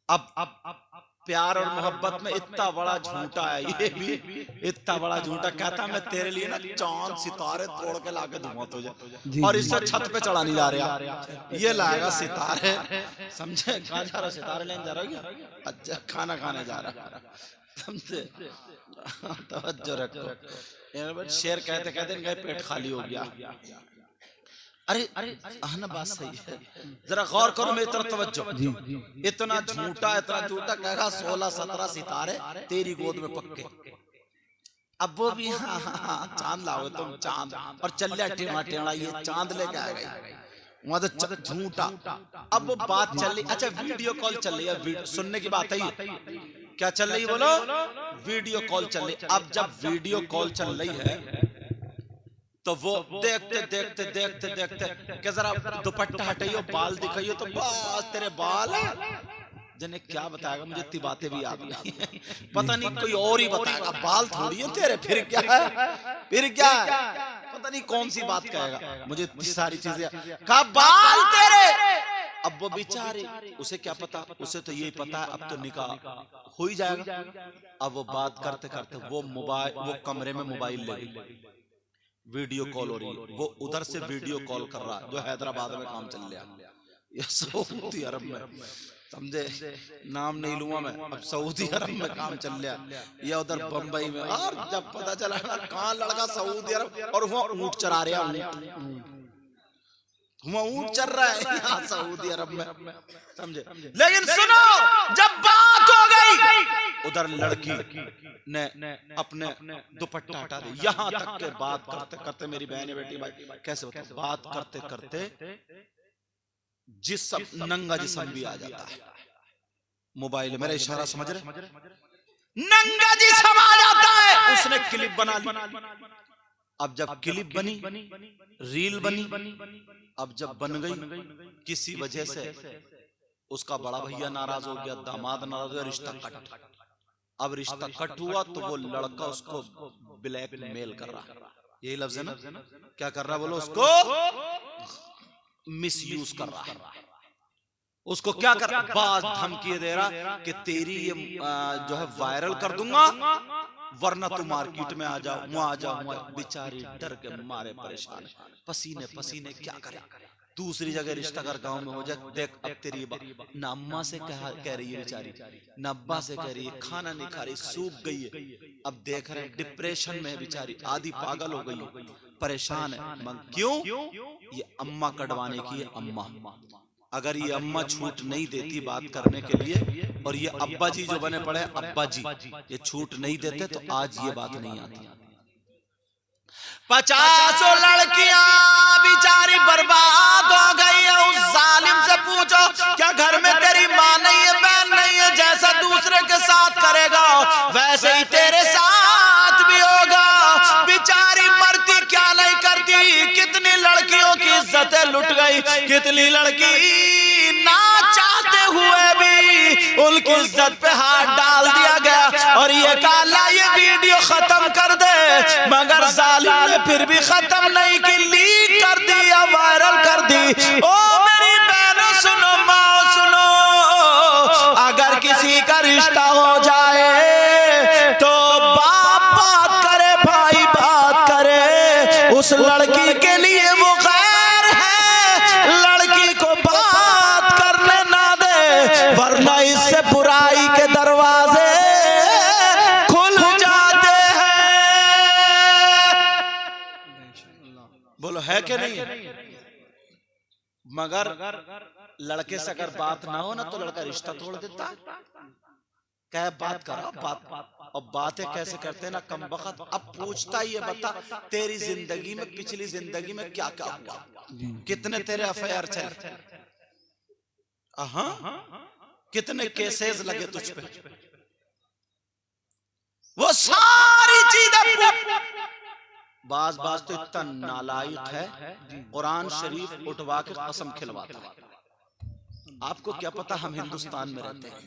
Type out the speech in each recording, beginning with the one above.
अब प्यार और मोहब्बत में इतना बड़ा झूठा है, ये भी इतना बड़ा झूठा। कहता मैं तेरे लिए ना चांद सितारे तोड़ के लाके दूंगा तुझे, और इससे छत पे चढ़ा नहीं जा रहा, ये लाएगा सितारे, समझे? कहाँ जा रहा? सितारे लेने जा रहा है? अच्छा, खाना खाने जा रहा, समझे? तवज्जो रखो। शेर कहते कहते इनका पेट खाली हो गया। अरे ना बात सही है, जरा गौर करो मेरी तरफ तवज्जो। इतना झूठा कहेगा 16-17 सितारे तेरी गोद में पक्के। अब वो भी हाँ चांद लाओ तुम, चांद और चलिया टेढ़ा टेढ़ा ये चांद लेके आ गई, वहां तो झूठा। अब वो बात चल रही, अच्छा वीडियो कॉल चल रही है, सुनने की बात है, क्या चल रही बोलो? वीडियो कॉल चल रही। अब जब वीडियो कॉल चल रही है तो वो देखते देखते देखते देखते कि जरा दुपट्टा हटाइयो, बाल दिखाइयो, तो बस तेरे बाल जने क्या बताएगा, मुझे इतनी बातें भी याद नहीं है, पता नहीं कोई और ही बताएगा, बाल थोड़ी है तेरे, फिर क्या है, फिर क्या है, पता नहीं कौन सी बात कहेगा, मुझे इतनी सारी चीजें कहा बाल तेरे। अब वो बेचारे, उसे क्या पता, उसे तो यही पता है अब तो निकाह हो ही जाएगा। अब वो बात करते करते वो कमरे में मोबाइल ले गई, वीडियो कॉल हो रही है, वो उधर से वीडियो कॉल कर रहा है, जो हैदराबाद में काम चल रहा है, ये सऊदी अरब में, समझे? नाम नहीं लूंगा मैं, अब सऊदी अरब में काम चल रहा है, या उधर बंबई में। और जब पता चला ना कहाँ लड़का सऊदी अरब, और वो ऊंट चरा रहा है, वहाँ ऊंट चल रहा है यहाँ सऊदी अरब में, समझे? लेकिन सुनो, जब बात हो गई उधर लड़की ने अपने दुपट्टा हटा दिया, यहाँ तक के बात करते करते, मेरी बहन बेटी भाई कैसे होता, बात करते करते नंगा जिस्म भी आ जाता है मोबाइल, मेरा इशारा समझ रहे? नंगा जिस्म आ जाता है। उसने क्लिप बना ली, अब जब क्लिप बनी, रील बनी, अब जब बन गई, किसी वजह से उसका बड़ा भैया नाराज हो गया, दामाद नाराज हो गया, रिश्ता कट। अब रिश्ता कट हुआ तो वो लड़का उसको ब्लैकमेल कर रहा, यही लफ्ज है ना, क्या कर रहा बोलो? उसको मिसयूज कर रहा, उसको क्या कर रहा, बात धमकी दे रहा कि तेरी ये जो है वायरल कर दूंगा, वरना तू मार्केट में आ जाओ, वहां आ जाओ। बेचारी डर के मारे परेशान, पसीने पसीने, क्या करे? दूसरी जगह रिश्ता कर गांव में हो जाए, देख अब तेरी ना अम्मा से कह रही है बेचारी, ना अब्बा से कह रही है, खाना नहीं खा रही, सूख गई है। अब देख रहे हैं डिप्रेशन में है बेचारी, आधी पागल हो गई, परेशान है। क्यों? ये अम्मा कटवाने की है, अम्मा। अगर ये अम्मा छूट नहीं देती बात करने के लिए, और ये अब्बा जी जो बने पड़े अब्बा जी, ये छूट नहीं देते, तो आज ये बात नहीं आती। 50 लड़कियां बेचारी बर्बाद हो गई है। उस जालिम से पूछो, क्या घर में तेरी माँ नहीं है, बहन नहीं है? जैसा दूसरे के साथ करेगा वैसे ही तेरे साथ भी होगा। बेचारी मरती क्या नहीं करती, कितनी लड़कियों की इज्जतें लुट गई, कितनी लड़की ना चाहते हुए भी उनकी इज्जत पे हाथ डाल दिया गया, और ये काला ये वीडियो खत्म कर दे, मगर जालिम ने फिर भी खत्म नहीं की, लीक कर दी या वायरल कर दी। ओ मेरी बहनों सुनो, माँ सुनो, अगर किसी का रिश्ता हो जाए तो बाप बात करे, भाई बात करे, उस लड़की के लिए वो खैर है, लड़की को बात करने ना दे, वरना इससे बुराई के दरवाजे खुल जाते हैं। बोलो है कि नहीं? मगर लड़के से अगर बात ना हो ना तो लड़का रिश्ता तोड़ देता। क्या बात करो, बात, और बातें कैसे करते हैं ना कम वक्त। अब पूछता ही है, बता तेरी जिंदगी में, पिछली जिंदगी में क्या क्या हुआ, कितने तेरे अफेयर चले, कितने केसेस लगे तुझ पे, वो सारी चीजें। बाज तो इतना नालायक है, कुरान शरीफ उठवा के कसम खिलवाता है। आपको क्या पता, हम हिंदुस्तान में रहते हैं,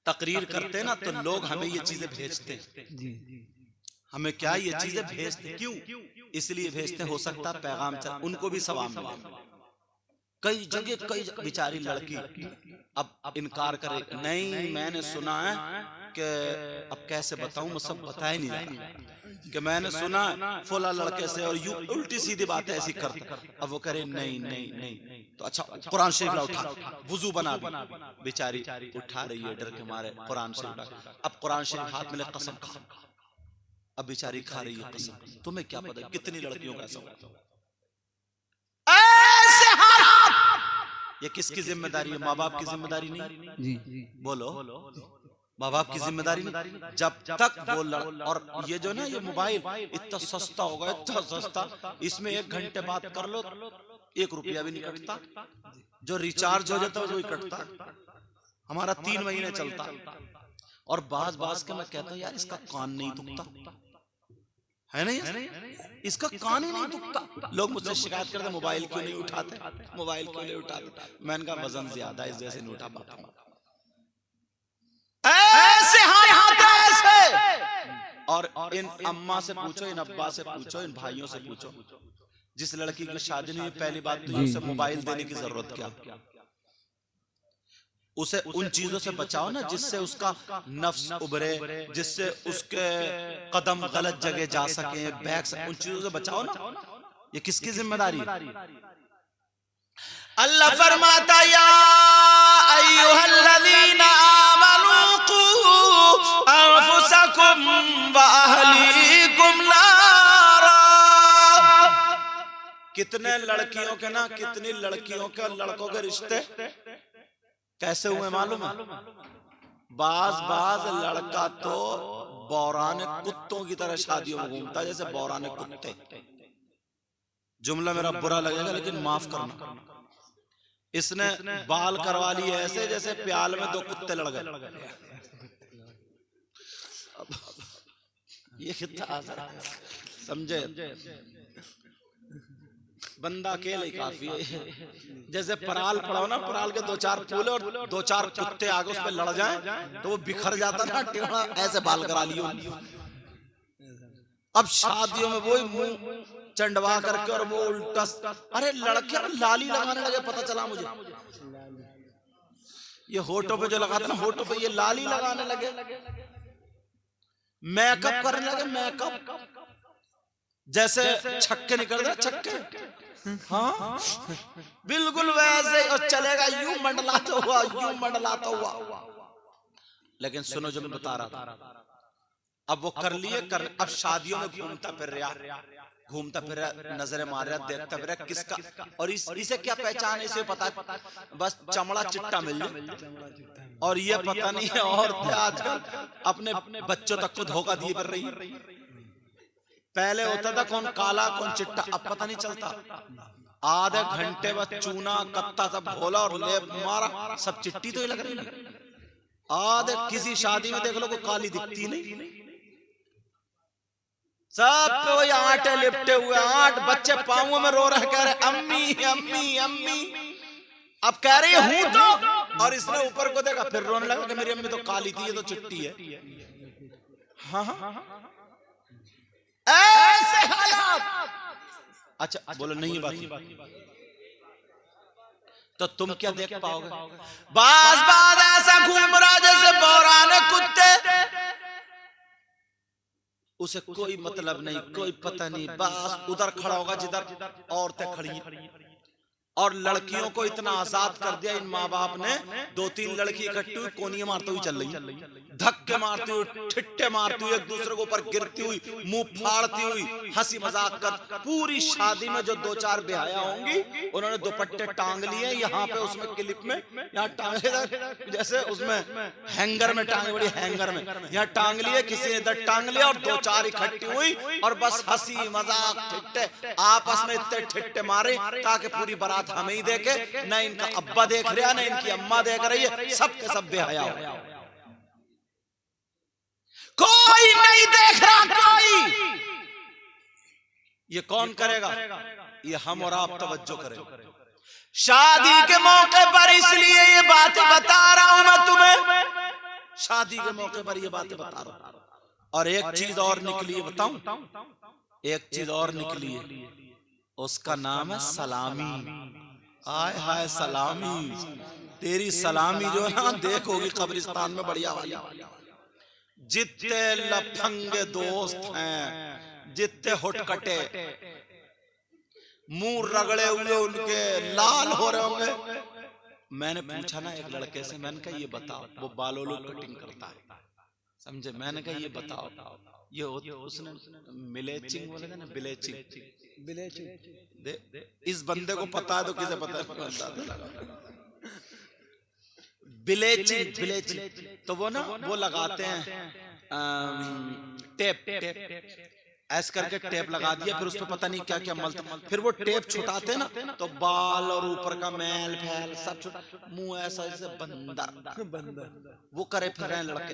तकरीर करते ना तो लोग हमें ये चीजें भेजते हैं, हमें क्या ये चीजें भेजते, क्यों? इसलिए भेजते, हो सकता पैगाम उनको भी सवाब मिले। कई जगह कई बेचारी लड़की अब इनकार करे, नहीं मैंने सुना है कि अब कैसे बताऊं, मैं सब बता ही नहीं रहा कि मैंने सुना फुला लड़के से, और यूं उल्टी सीधी बातें ऐसी करते। अब वो करे नहीं नहीं नहीं, तो अच्छा कुरान शरीफ ला उठा, वुजू बना, बेचारी उठा रही है डर के मारे कुरान शरीफ। अब कुरान शरीफ हाथ में ले, कसम खा, अब बेचारी खा रही है कसम। तुम्हें क्या पता कितनी लड़कियों का ऐसा होता है। ऐसे हालात, ये किसकी जिम्मेदारी है? माँ बाप की जिम्मेदारी नहीं? जी बोलो, माँ बाप की जिम्मेदारी नहीं। जब तक वो और ये जो ना ये मोबाइल इतना सस्ता होगा, इतना सस्ता, इसमें 1 घंटे बात कर लो 1 रुपया भी नहीं कटता। जो रिचार्ज हो जाता है वही कटता। हमारा 3 महीने चलता। और बाज के मैं कहता हूँ यार इसका कान नहीं दुखता है, नहीं इसका कान ही नहीं दुखता। लोग मुझसे शिकायत करते मोबाइल क्यों नहीं उठाते, मोबाइल क्यों नहीं उठाते। मैंने कहा वजन ज्यादा है इस वजह से नहीं उठा पाता। ऐसे हाथ ऐसे। और इन अम्मा से पूछो, इन अब्बा से पूछो, इन भाइयों से पूछो, जिस लड़की की शादी नहीं, पहली बात तो उसे मोबाइल देने की जरूरत क्या? उसे उन चीजों से बचाओ ना जिससे उसका नफ्स उभरे, जिससे उसके कदम गलत जगह जा सके, बैठ सके, उन चीजों से बचाओ ना। ये किसकी जिम्मेदारी है? अल्लाह फरमाता या अय्युहल्लज़ीना आमनू कू अनफुसकुम व अहलीकुम नारा। कितने लड़कियों के ना, कितनी लड़कियों के लड़कों के रिश्ते कैसे हुए मालूम है? बाज लड़का तो बौराने कुत्तों की तरह शादियों में घूमता, जैसे बौराने कुत्ते। जुमला मेरा बुरा लगेगा लेकिन माफ करना। इसने बाल करवा लिए ऐसे जैसे प्याल में 2 कुत्ते लड़ गए। ये कितना समझे? बंदा अकेले काफी है। जैसे पराल पड़ा हो ना, पराल के 2-4 फूल और 2-4 कुत्ते आगे उस पे लड़ जाएं तो वो बिखर जाता ना टेढ़ा, ऐसे बाल करा लियो। अब शादियों में वही मुंह चंडवा करके और वो उल्टा। अरे लड़के लाली लगाने लगे, पता चला मुझे। ये होठों पे जो लगाते ना, होठों पे ये लाली लगाने लगे, मेकअप करने लगे, मेकअप जैसे छक्के निकल रहे, छक्के। हाँ बिल्कुल वैसे। और चलेगा यूं मंडलाता हुआ, यूं मंडलाता हुआ। लेकिन सुनो जो मैं बता रहा था, अब वो कर लिए अब शादियों में घूमता फिर रहा, नजरें मार रहा, देखता फिर रहा किसका। और इसे क्या पहचान है? इसे पता है बस चमड़ा चिट्टा मिल जाए। और ये पता नहीं है औरतें आजकल अपने बच्चों तक को धोखा दिए कर रही। पहले होता था कौन काला कौन चिट्टा, अब पता नहीं चलता। आधे घंटे बाद चूना कत्ता सब घोला और ले मारा, सब चिट्टी तो ही लग रही। आधे किसी शादी में देख लो कोई काली दिखती नहीं, सब पे वही आटे लिपटे हुए। 8 बच्चे पाँवों में रो रहे, कह रहे अम्मी अम्मी अम्मी। अब कह रही हूं तो, और इसने ऊपर को देखा फिर रोने लगा कि मेरी अम्मी तो काली थी, ये तो चिट्टी है। हाँ ऐसे हालात। अच्छा बोलो नहीं बात, तो तुम क्या देख पाओगे? बाज ऐसा घूम रहा जैसे बौराने कुत्ते, उसे कोई मतलब नहीं, कोई पता नहीं, बस उधर खड़ा होगा जिधर औरतें खड़ी। और लड़कियों को इतना आजाद कर दिया इन माँ बाप ने। 2-3 लड़की इकट्ठी हुई, कोनियां मारते हुई चल रही, धक्के मारती हुई, ठिट्टे मारती हुई, एक दूसरे के ऊपर गिरती हुई, मुंह फाड़ती हुई, हंसी मजाक कर। पूरी शादी में जो 2-4 बेहया होंगी उन्होंने दुपट्टे टांग लिए यहाँ पे, उसमें क्लिप में यहाँ टांगे, जैसे उसमें हैंगर में टांगे, बड़ी हैंगर में यहाँ टांग लिए, किसी ने इधर टांग लिया, और 2-4 इकट्ठी हुई और बस हंसी मजाक ठिट्टे आपस में इतने ठिट्टे मारे ताकि पूरी बारात हमें ही देखे। न इनका अब्बा देख रहा, न इनकी अम्मा देख रही है, सब के सब बेहया हो। कोई नहीं देख रहा, कोई। ये कौन करेगा? ये हम और आप तवज्जो करें। शादी के मौके पर इसलिए ये बातें बता रहा हूं मैं तुम्हें, शादी के मौके पर ये बातें बता रहा हूं। और एक चीज और निकली है, बताऊं? एक चीज और निकली है, उसका नाम है सलामी। हाय हाय सलामी, तेरी सलामी जो है ना देखोगी कब्रिस्तान में बढ़िया वाली। जितने लफंगे दोस्त हैं, जितने हुटकटे, मुंह रगड़े हुए उनके लाल हो रहे होंगे। मैंने पूछा ना एक लड़के से, मैंने कहा ये बताओ, वो बालों कटिंग करता है, समझे। मैंने कहा ये बताओ, ये उसने मिलेचिंग बोले ना, बिलेचिंग। इस बंदे को पता है तो किसे पता है? बिलेचिंग तो वो ना वो लगाते हैं टेप ऐस करके टेप लगा दिया, फिर उस पर पता नहीं क्या क्या मलते, फिर वो टेप छुटाते ना तो बाल और ऊपर का मैल फैल सब मुंह ऐसा जैसे बंदर वो करे फिर रहे लड़के,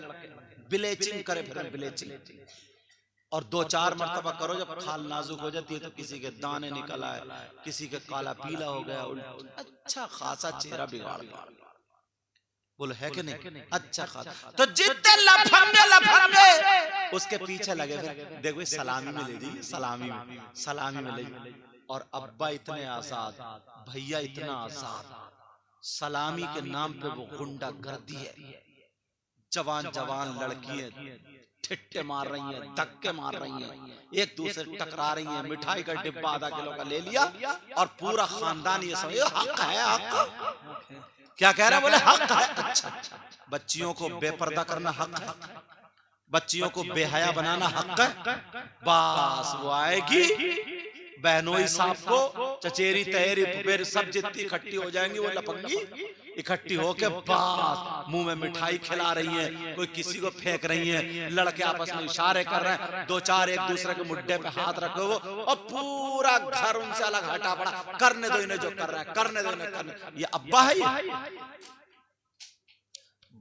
ब्लीचिंग करे फिर ब्लीचिंग। और 2-4 मरतबा करो, जब खाल नाजुक हो जाती है तो किसी के दाने निकल आए, किसी के काला पीला हो गया, अच्छा खासा चेहरा बिगाड़ गया। बोलो है कि नहीं? अच्छा खासा। तो जितने लफंगे उसके पीछे लगे, देखो सलामी में ले जाइए, सलामी में ले जाइए। और अब्बा इतने आजाद, भैया इतना आजाद, सलामी के नाम पे वो गुंडा गर्दी है। जवान लड़कियां ठिट्टे मार रही हैं, धक्के मार रही हैं, एक दूसरे टकरा रही हैं। मिठाई का डिब्बा आधा किलो का ले लिया और पूरा खानदान ये समझो हक है, हक क्या कह रहा है? बोले हक है। अच्छा, बच्चियों को बेपर्दा करना हक है, बच्चियों को बेहया बनाना हक है। बस वो आएगी बहनोई साहब को चचेरी तहेरी फुफेरी सब जितनी इकट्ठी हो जाएंगी, वो लपंगी इकट्ठी होके बात मुंह में मिठाई खिला रही है, कोई किसी को फेंक रही है, लड़के आपस में इशारे कर रहे हैं, 2-4 एक दूसरे के मुड्ढे पे हाथ रखे वो, और पूरा घर उनसे अलग हटा पड़ा। करने दो इन्हें जो कर रहा है, करने दो इन्हें करने। ये अब्बा है,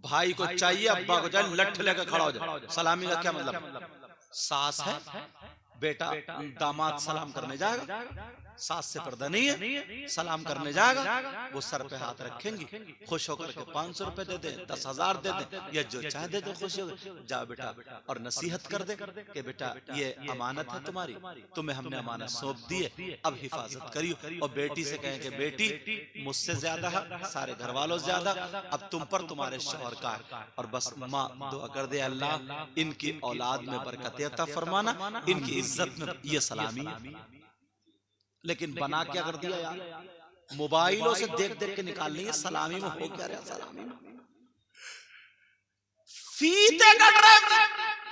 भाई को चाहिए अब्बा को चाहिए लठ लेकर खड़ा हो जाए। सलामी का क्या मतलब? सास है, बेटा दामाद सलाम करने जाएगा, सास से पर्दा नहीं है, सलाम करने जाएगा, वो सर पे हाथ रखेंगी, खुश होकर के 500 रुपए दे दे, 10,000 दे दे, या जो चाहे दे दे, खुश होकर जा बेटा, और नसीहत कर दे कि बेटा ये अमानत है तुम्हारी, तुम्हें हमने अमानत सौंप दी है, अब हिफाजत करियो। और बेटी से कहें कि बेटी मुझसे ज्यादा है, सारे घर वालों से ज्यादा अब तुम पर तुम्हारे शौहर का है, और बस माँ दुआ कर दे अल्लाह इनकी औलाद में बरकत अता फरमाना, इनकी इज्जत में। ये सलामी है। लेकिन बना क्या कर दिया यार, मोबाइलों से देख देख के निकाल ली है। सलामी में हो क्या रहा? सलामी में फीते कट रहे।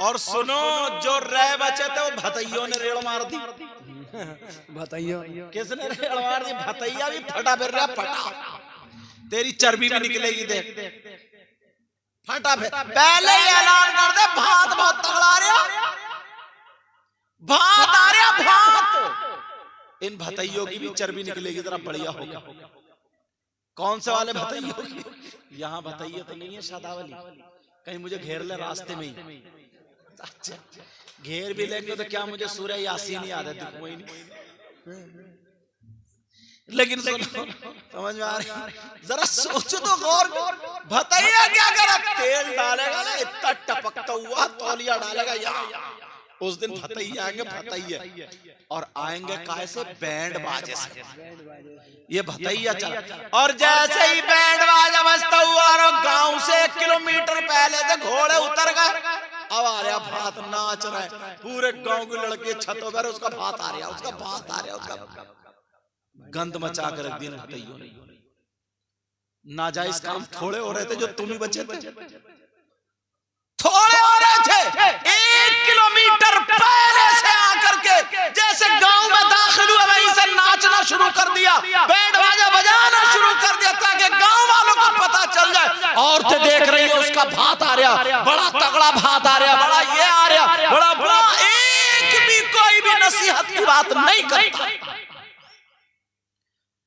और सुनो, जो रह बचे थे वो भतैयों ने रेड़ मार दी। भतैया किसने रेड़ मार दी? भतैया भी फटा फिर रहा, फटा तेरी चर्बी भी निकलेगी देख, फटा फिर। पहले ही ऐलान कर दे, भात बहुत तगड़ा आ रहा, भात आ रहा, भात। इन भतैयों की भी चर्बी निकलेगी, जरा बढ़िया होगा। कौन से वाले भतैयों की? यहाँ भतैया तो नहीं है शादावली, कहीं मुझे घेर ले रास्ते में ही। अच्छा, घेर भी लेंगे तो क्या मुझे सूरह यासीन याद है? दिखो ही नहीं। लेकिन समझ में आ रहा है? जरा सोचो तो गौर, भतैया क्या करा? तेल डालेगा ना, इतना टपकता हुआ तौलिया डालेगा यहाँ। उस दिन भतैया आएंगे, भतैया, और आएंगे काय से? बैंड बाजे से। ये भतैया चला, और जैसे ही बैंड बाजा बजता हुआ और गांव से 1 किलोमीटर पहले से घोड़े उतर गए, अब आ रहा भात, नाच रहा है, पूरे गांव के लड़के छतों पर, उसका भात आ रहा, उसका भात आ रहा, उसका गंद मचा कर रख दिया भतैयों ने। नाजायज काम थोड़े हो रहे थे जो तुम ही बचे थे, थोड़े हो रहे थे। 1 किलोमीटर पहले से आकर के जैसे गांव में दाखिल हुए, वहीं से नाचना शुरू कर दिया, बैंड बाजा बजाना शुरू कर दिया, ताकि गांव वालों को पता चल जाए। औरतें देख रही है, उसका भात आ रहा, बड़ा तगड़ा भात आ रहा, बड़ा ये आ रहा, बड़ा बड़ा। एक भी कोई भी नसीहत की बात नहीं करता,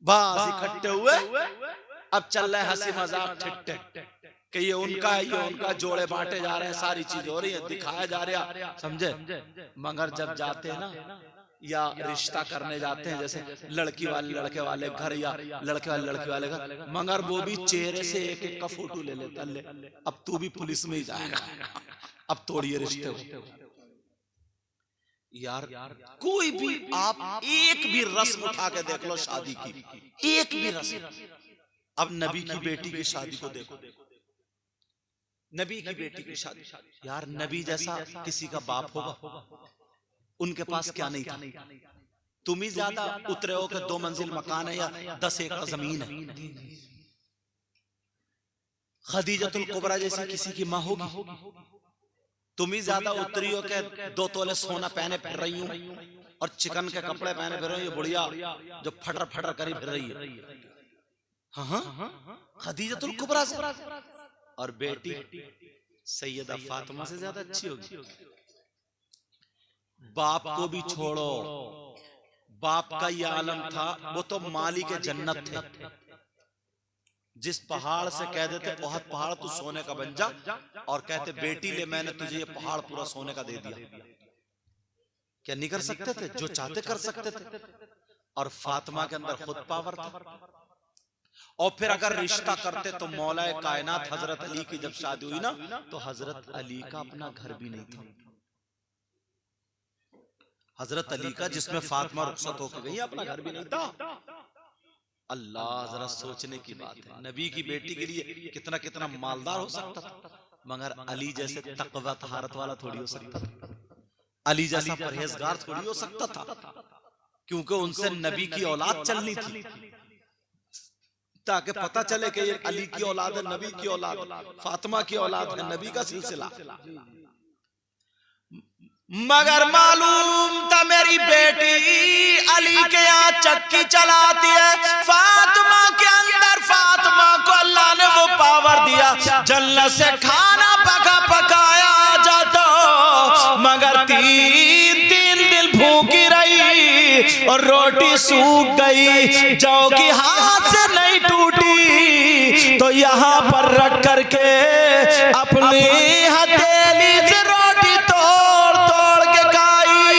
बस इकट्ठे हुए। अब चल रहे हंसी मजाक ठिट्ठे कि ये उनका है, ये उनका, जोड़े बांटे जा रहे हैं, सारी चीज हो रही है, दिखाया जा रहा, समझे। मगर जब जाते हैं ना, या रिश्ता करने जाते हैं, जैसे लड़की वाले लड़के वाले घर, या लड़के वाले लड़की वाले घर, मगर वो भी चेहरे से एक एक का फोटो ले लेता, ले अब तू भी पुलिस में ही जाएगा, अब तोड़िए रिश्ते। यार कोई भी आप एक भी रस्म उठा के देख लो शादी की, एक भी रस्म। अब नबी की बेटी की शादी को देखो, नबी की बेटी की शादी, यार नबी जैसा किसी का बाप होगा? उनके पास क्या नहीं था? तुम ही ज्यादा उतरे हो कि 2 मंजिल मकान है या 10 एकड़ जमीन है। खदीजतुल कुबरा जैसी किसी की माँ होगी? तुम ही ज्यादा उतरी हो के 2 तोले सोना पहने फिर रही हूं और चिकन के कपड़े पहने फिर रही हूं, बुढ़िया जो फटर फटर करी फिर रही है। हाँ, खदीजतुल कुबरा से। और बेटी सैयदा फातिमा से ज्यादा अच्छी होगी। बाप को भी छोड़ो, बाप का ये आलम था, वो तो मालिक जन्नत थे। जिस पहाड़ से कह देते बहुत पहाड़ तू सोने का बन जा, और कहते बेटी ले मैंने तुझे ये पहाड़ पूरा सोने का दे दिया, क्या नहीं कर सकते थे? जो चाहते कर सकते थे। और फातिमा के अंदर खुद पावर था। और फिर अगर रिश्ता करते तो मौलाए कायनात हजरत अली की जब शादी हुई ना, तो हजरत अली का अपना घर भी नहीं था। हजरत अली का, जिसमें फातिमा रुखसत होकर गई, अपना घर भी नहीं था। अल्लाह, जरा सोचने की बात है। नबी की बेटी के लिए कितना कितना मालदार हो सकता था, मगर अली जैसे तकवा तहारत वाला थोड़ी हो सकता था, अली जैसा परहेजगार थोड़ी हो सकता था, क्योंकि उनसे नबी की औलाद चलनी थी, ताकि पता चले कि ये अली की औलाद है, नबी की औलाद, फातिमा की औलाद है, नबी का सिलसिला। मगर मालूम था मेरी बेटी अली के यहाँ चक्की चलाती है। फातिमा के अंदर, फातिमा को अल्लाह ने वो पावर दिया, जन्नत से खाना पका पकाया जाता, मगर 3 दिन भूखी रही और रोटी सूख गई, जौ की हाथ से नहीं टूटी, तो यहाँ पर रख करके अपनी हथेली से रोटी तोड़ तोड़ के खाई।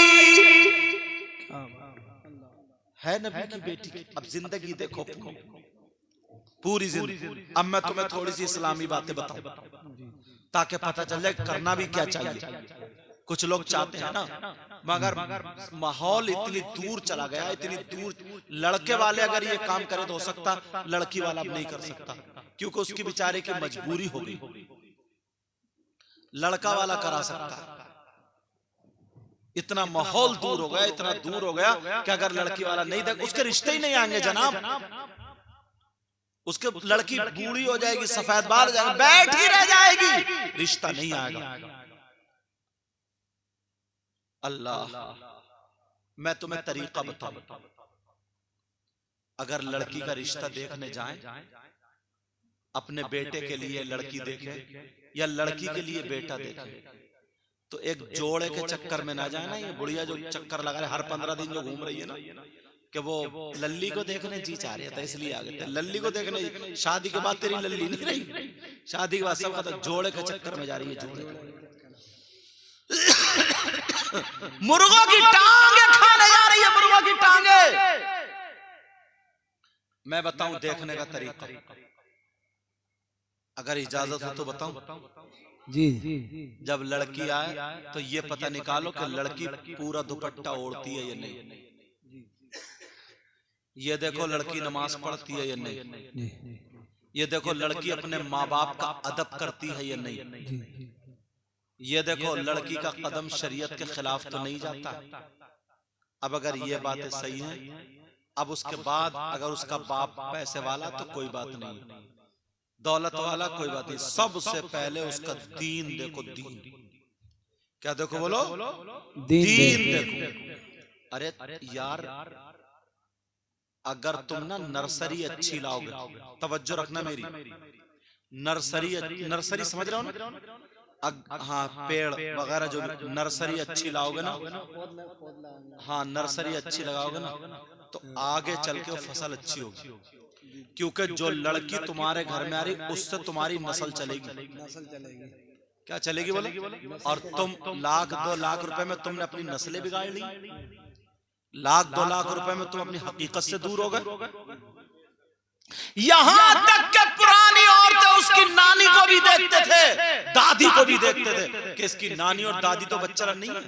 है नबी की बेटी की। अब जिंदगी देखो पूरी जिंदगी। अब मैं तुम्हें थोड़ी सी इस्लामी बातें बताऊं ताकि पता चल जाए करना भी क्या चाहिए। कुछ लोग चाहते हैं ना, मगर माहौल इतनी दूर चला गया, इतनी दूर। लड़के वाले अगर ये काम करे तो हो सकता, लड़की वाला अब नहीं कर सकता, क्योंकि उसकी बेचारे की मजबूरी हो गई। लड़का वाला करा सकता है। इतना माहौल दूर हो गया, इतना दूर हो गया कि अगर लड़की वाला नहीं देख, उसके रिश्ते ही नहीं आएंगे जनाब। उसके लड़की बूढ़ी हो जाएगी, सफेद बाल हो जाएगा, बैठ ही रह जाएगी, रिश्ता नहीं आएगा। अल्लाह, मैं तुम्हें तरीका बताऊं। अगर लड़की का रिश्ता देखने जाएं, अपने बेटे के लिए लड़की देखे या लड़की के लिए बेटा देखे, तो एक जोड़े के चक्कर में ना जाए ना। ये बुढ़िया जो चक्कर लगा रहे हर 15 दिन जो घूम रही है ना, कि वो लल्ली को देखने जी चाह रहे थे इसलिए आ गए थे। लल्ली को देखने, शादी के बाद तेरी लल्ली नहीं रही, शादी के बाद सब खत्म, जोड़े के चक्कर में जा रही है। जोड़े मुर्गों की टांगे खाने जा रही है, मुर्गों की टांगे। मैं बताऊं देखने का तरीका, अगर इजाजत हो तो बताऊं जी। जब लड़की आए तो ये पता निकालो कि लड़की पूरा दुपट्टा ओढ़ती है या नहीं। ये देखो लड़की नमाज पढ़ती है या नहीं। ये देखो लड़की अपने माँ बाप का अदब करती है या नहीं। ये देखो लड़की का कदम शरीयत के खिलाफ तो नहीं जाता। अब अगर ये बातें सही हैं, अब उसके बाद अगर उसका बाप पैसे वाला तो कोई बात नहीं, दौलत वाला कोई बात नहीं, सबसे पहले उसका दीन देखो। दीन क्या देखो, बोलो दीन देखो। अरे यार, अगर तुम ना नर्सरी अच्छी लाओगे, तवज्जो रखना मेरी, नर्सरी समझ रहे हो ना? हाँ, पेड़ वगैरह जो नर्सरी अच्छी लाओगे ना, हाँ नर्सरी अच्छी लगाओगे ना, तो आगे चल के फसल अच्छी होगी। क्योंकि जो लड़की तुम्हारे घर में आ रही, उससे तुम्हारी नस्ल चलेगी। क्या चलेगी बोले? और तुम 1-2 लाख रुपए में तुमने अपनी नस्लें बिगाड़ ली। 1-2 लाख रुपए में तुम अपनी हकीकत से दूर हो गए। यहां तक के पुरानी औरतें उसकी नानी को भी देखते थे, दादी को भी देखते थे कि इसकी नानी और दादी तो बच्चा नहीं है।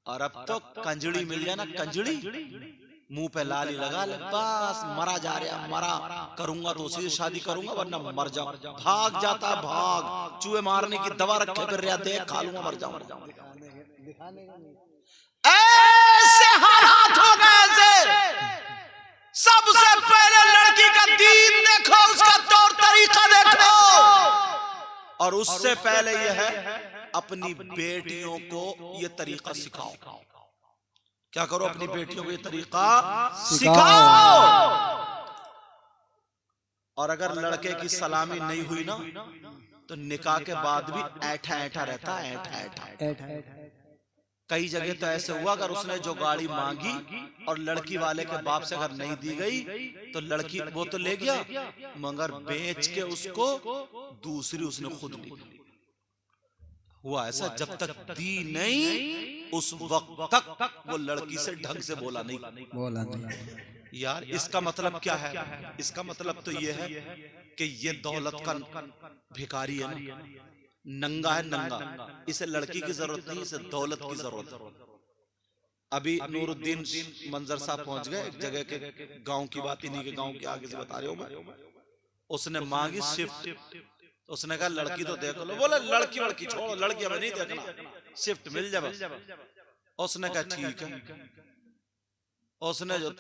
और अब तो कंजड़ी मिल जाए ना, कंजड़ी मुंह पे लाली लगा ले, बस मरा जा रहा, मरा, करूंगा तो उसी से शादी करूंगा वरना मर जाऊं। भाग जाता, भाग, चूहे मारने की दवा रखे फिर रहा, देख खा लूंगा मर जाऊं। ऐसे हालात हो गए ऐसे। सबसे पहले लड़की का दीन देखो, उसका तौर तरीका देखो, और उससे पहले यह है अपनी बेटियों को यह तरीका सिखाओ। क्या करो, अपनी बेटियों को ये तरीका सिखाओ। और अगर लड़के की सलामी नहीं हुई ना तो निकाह के बाद भी ऐठा ऐठा रहता है, ऐठा ऐठा। कई जगह तो ऐसे हुआ, अगर उसने जो गाड़ी मांगी और लड़की वाले के बाप से अगर नहीं दी गई तो लड़की वो तो ले गया, मगर बेच के उसको दूसरी उसने खुद ली। हुआ ऐसा, जब तक दी नहीं उस वक्त तक वो लड़की से ढंग से बोला नहीं। यार इसका मतलब क्या है? इसका मतलब तो ये है कि ये दौलत का भिखारी है ना, नंगा है, नंगा। इसे लड़की की जरूरत नहीं, इसे दौलत की जरूरत है। अभी नूरुद्दीन मंजर साहब पहुंच गए एक जगह के, गांव की बात, इन्हीं के गांव के आगे से बता रहे हो मैं। उसने मांगी शिफ्ट, उसने कहा लड़की तो देख लो। बोले लड़की वड़की छोड़ो, लड़की हमें नहीं देखना, शिफ्ट मिल जाए बस। उसने कहा ठीक है। उसने जो